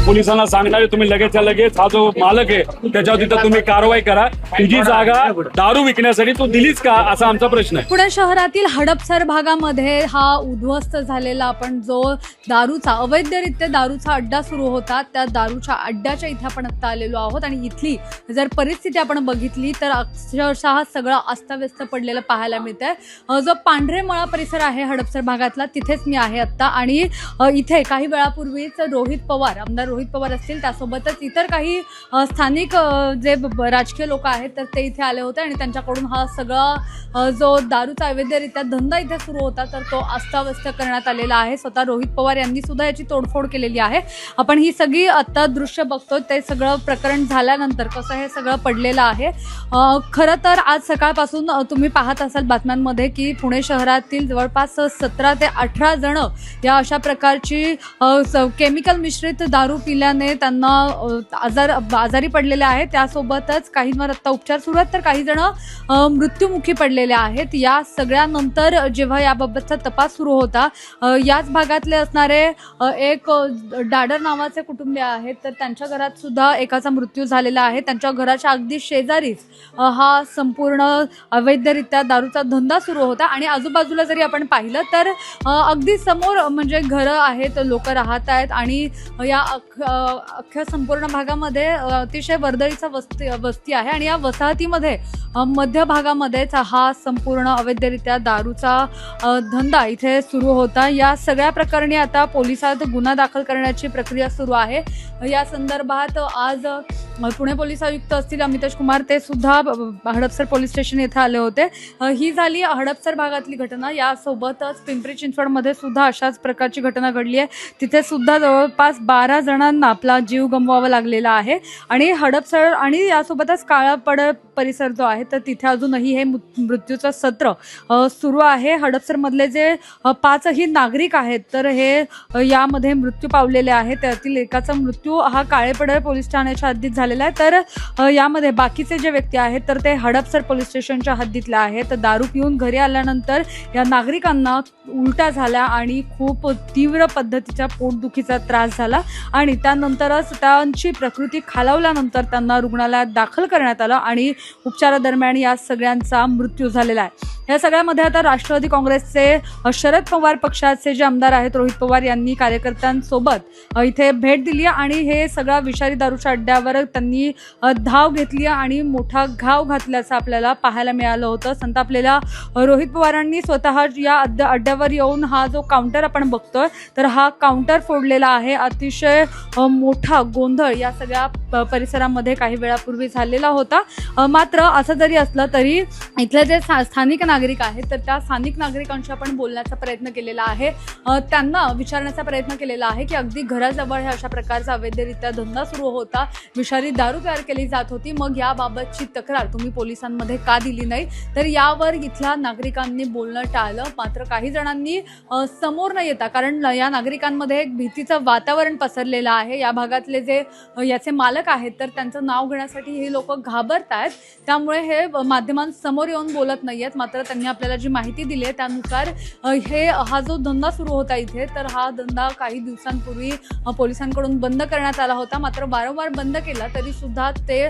पोलिसांना सांगणार आहे तुम्ही लगेचच्या लगेच हा जो मालक आहे त्याच्यावर तिथं तुम्ही कारवाई करा. तुझी जागा दारू विकण्यासाठी तू दिलीच का असा आमचा प्रश्न आहे. पुणे शहरातील हडपसर भागामध्ये हा उद्ध्वस्त झालेला आपण जो दारूचा अवैधरित्या दारूचा अड्डा सुरू होता त्या दारूच्या अड्ड्याच्या इथे आपण आता आलेलो आहोत आणि इथली जर परिस्थिती आपण बघितली तर अक्षरशः सगळं अस्ताव्यस्त पडलेलं पाहायला मिळतंय. जो पांढरे मळा परिसर आहे हडपसर भागातला तिथेच मी आहे आत्ता आणि इथे काही वेळापूर्वीच रोहित पवार आमदार रोहित पवार असतील त्यासोबतच इतर काही स्थानिक जे राजकीय लोक आहेत तर ते इथे आले होते आणि त्यांच्याकडून हा सगळा जो दारूचा अवैधरित्या धंदा इथे सुरू होता तर तो अस्ताव्यस्त करण्यात आलेला आहे. स्वतः रोहित पवार यांनी सुद्धा याची तोडफोड केलेली आहे. आपण ही सगळी आता दृश्य बघतो ते सगळं प्रकरण झाल्यानंतर कसं हे सगळं पडलेलं आहे. खरं तर आज सकाळपासून तुम्ही पाहत असाल बातम्यांमध्ये की पुणे शहरातील जवळपास 17 ते 18 जण या अशा प्रकारची केमिकल मिश्रित दारू पिल्याने त्यांना आजारी पडलेले आहेत. त्यासोबतच काहींवर आता उपचार सुरू आहेत तर काही जण मृत्युमुखी पडलेले आहेत. या सगळ्यानंतर जेव्हा याबाबतचा तपास सुरू होता याच भागातले असणारे एक डाडर नावाचे कुटुंबीय आहेत तर त्यांच्या घरात सुद्धा एकाचा मृत्यू झालेला आहे. त्यांच्या घराच्या अगदी शेजारीच हा संपूर्ण अवैधरित्या दारूचा धंदा सुरू होता आणि आजूबाजूला जरी आपण पाहिलं तर अगदी समोर म्हणजे घरं आहेत लोक राहत आहेत आणि या अख्ख्या संपूर्ण भागामध्ये अतिशय वर्दळीचा वस्ती आहे आणि या वसाहतीमध्ये मध्य भागामध्येच हा संपूर्ण अवैधरित्या दारूचा धंदा इथे सुरू होता. या सगळ्या प्रकरणी आता पोलिसात गुन्हा दाखल करण्याची प्रक्रिया सुरू आहे. या संदर्भात आज पुणे पोलीस आयुक्त असतील अमितेश कुमार ते सुद्धा हडपसर पोलीस स्टेशन येथे आले होते. ही झाली हडपसर भागातली घटना. यासोबतच पिंपरी चिंचवडमध्ये सुद्धा अशाच प्रकारची घटना घडली आहे. तिथे सुद्धा जवळपास 12 जणांना आपला जीव गमवावा लागलेला आहे आणि हडपसर आणि यासोबतच काळापड परिसर जो आहे तर तिथे अजूनही हे मृत्यूचं सत्र सुरू आहे. हडपसरमधले जे 5ही नागरिक आहेत तर हे यामध्ये मृत्यू पावलेले आहेत. त्यातील एकाचा मृत्यू हा काळेपड पोलीस ठाण्याच्या हद्दीत झालेला आहे तर यामध्ये बाकीचे जे व्यक्ती आहेत तर ते हडपसर पोलीस स्टेशनच्या हद्दीतले आहेत. दारू पिऊन घरी आल्यानंतर या नागरिकांना उलट्या झाल्या आणि खूप तीव्र पद्धतीच्या पोटदुखीचा त्रास झाला आणि त्यानंतरच त्यांची प्रकृती खालावल्यानंतर त्यांना रुग्णालयात दाखल करण्यात आलं आणि उपचारादरम्यान या सगळ्यांचा मृत्यू झालेला आहे. या सगळ्यामध्ये आता राष्ट्रवादी काँग्रेसचे शरद पवार पक्षाचे जे आमदार आहेत रोहित पवार यांनी कार्यकर्त्यांसोबत इथे भेट दिली आणि हे सगळा विषारी दारूच्या अड्ड्यावर त्यांनी धाव घेतली आणि मोठा घाव घातल्याचं आपल्याला पाहायला मिळालं होतं. संतापलेल्या रोहित पवारांनी स्वतः या अड्ड्यावर येऊन हा जो काउंटर आपण बघतोय तर हा काउंटर फोडलेला आहे. अतिशय मोठा गोंधळ या सगळ्या परिसरामध्ये काही वेळापूर्वी झालेला होता. मात्र असं जरी असलं तरी इथले जे स्थानिक नागरिक आहेत तर त्या स्थानिक नागरिकांशी आपण बोलण्याचा प्रयत्न केलेला आहे. त्यांना विचारण्याचा प्रयत्न केलेला आहे की अगदी घराजवळ हे अशा प्रकारचा अवैधरित्या धंदा सुरू होता, विषारी दारू तयार केली जात होती, मग याबाबतची तक्रार तुम्ही पोलिसांमध्ये का दिली नाही. तर यावर इथल्या नागरिकांनी बोलणं टाळलं. मात्र काही जणांनी समोर न येता कारण या नागरिकांमध्ये एक भीतीचं वातावरण पसरलेलं आहे. या भागातले जे याचे मालक आहेत तर त्यांचं नाव घेण्यासाठी हे लोक घाबरत आहेत. त्यामुळे हे माध्यमांसमोर येऊन बोलत नाही आहेत. मात्र त्यांनी आपल्याला जी माहिती दिली आहे त्यानुसार हा जो धंदा सुरू होता इथे तर हा धंदा काही दिवसांपूर्वी पोलिसांकडून बंद करण्यात आला होता. मात्र वारंवार बंद केला तरी सुद्धा ते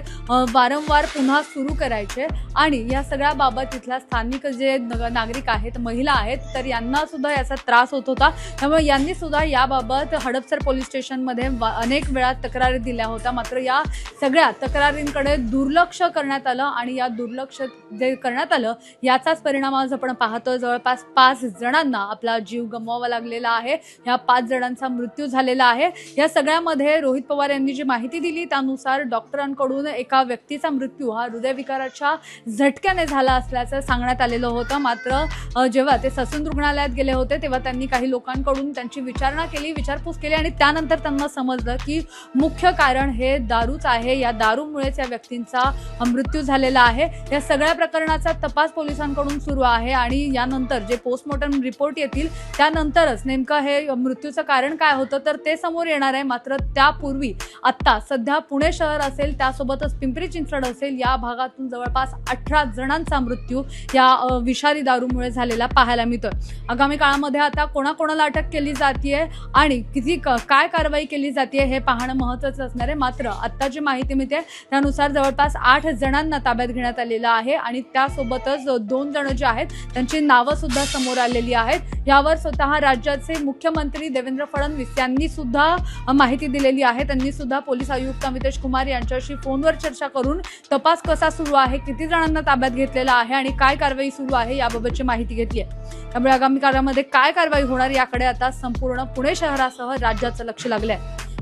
वारंवार पुन्हा सुरू करायचे आणि या सगळ्या बाबत इथल्या स्थानिक जे नागरिक आहेत महिला आहेत तर यांना सुद्धा याचा त्रास होत होता. त्यामुळे यांनी सुद्धा याबाबत हडपसर पोलीस स्टेशनमध्ये अनेक वेळा तक्रारी दिल्या होत्या. मात्र या सगळ्या तक्रारींकडे दुर्लक्ष करण्यात आलं आणि या दुर्लक्ष जे करण्यात आलं याचाच परिणाम आज आपण पाहतोय. जवळपास 5 जणांना आपला जीव गमवावा लागलेला आहे. या 5 जणांचा मृत्यू झालेला आहे. या सगळ्यामध्ये रोहित पवार यांनी जी माहिती दिली त्यानुसार डॉक्टरांकडून एका व्यक्तीचा मृत्यू हा हृदयविकाराच्या झटक्याने झाला असल्याचं सांगण्यात आलेलं होतं. मात्र जेव्हा ते ससून रुग्णालयात गेले होते तेव्हा त्यांनी काही लोकांकडून त्यांची विचारणा केली, विचारपूस केली आणि त्यानंतर त्यांना समजलं की मुख्य कारण हे दारूच आहे. या दारूमुळेच या व्यक्तींचा मृत्यू झालेला आहे. या सगळ्या प्रकरणाचा तपास पोलिसांकडून सुरू आहे आणि यानंतर जे पोस्टमॉर्टम रिपोर्ट येतील त्यानंतरच नेमकं हे मृत्यूचं कारण काय होतं तर ते समोर येणार आहे. मात्र त्यापूर्वी आता सध्या पुणे शहर असेल त्यासोबतच पिंपरी चिंचवड असेल या भागातून जवळपास 18 जणांचा मृत्यू या विषारी दारूमुळे झालेला पाहायला मिळतोय. आगामी काळामध्ये आता कोणाकोणाला अटक केली जाते आणि किती काय कारवाई केली केली जाते हे पाहणं महत्त्वाचं असणार आहे. मात्र आत्ता जी माहिती मिळते त्यानुसार जवळपास 8 जणांना ताब्यात घेण्यात आलेलं आहे आणि त्यासोबतच 2 जण जे आहेत त्यांची नावं सुद्धा समोर आलेली आहेत. यावर स्वतः राज्याचे मुख्यमंत्री देवेंद्र फडणवीस यांनी सुद्धा माहिती दिलेली आहे. त्यांनी सुद्धा पोलीस आयुक्त अमितेश कुमार यांच्याशी फोनवर चर्चा करून तपास कसा सुरू आहे, किती जणांना ताब्यात घेतलेला आहे आणि काय कारवाई सुरू आहे याबाबतची माहिती घेतली आहे. त्यामुळे आगामी काळामध्ये काय कारवाई होणार याकडे आता संपूर्ण पुणे शहरासह राज्याचं लक्ष लागलंय.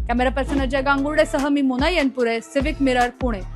कॅमेरा पर्सन अजय गांगुर्डेसह मी मोना येनपुरे, सिव्हिक मिरर, पुणे.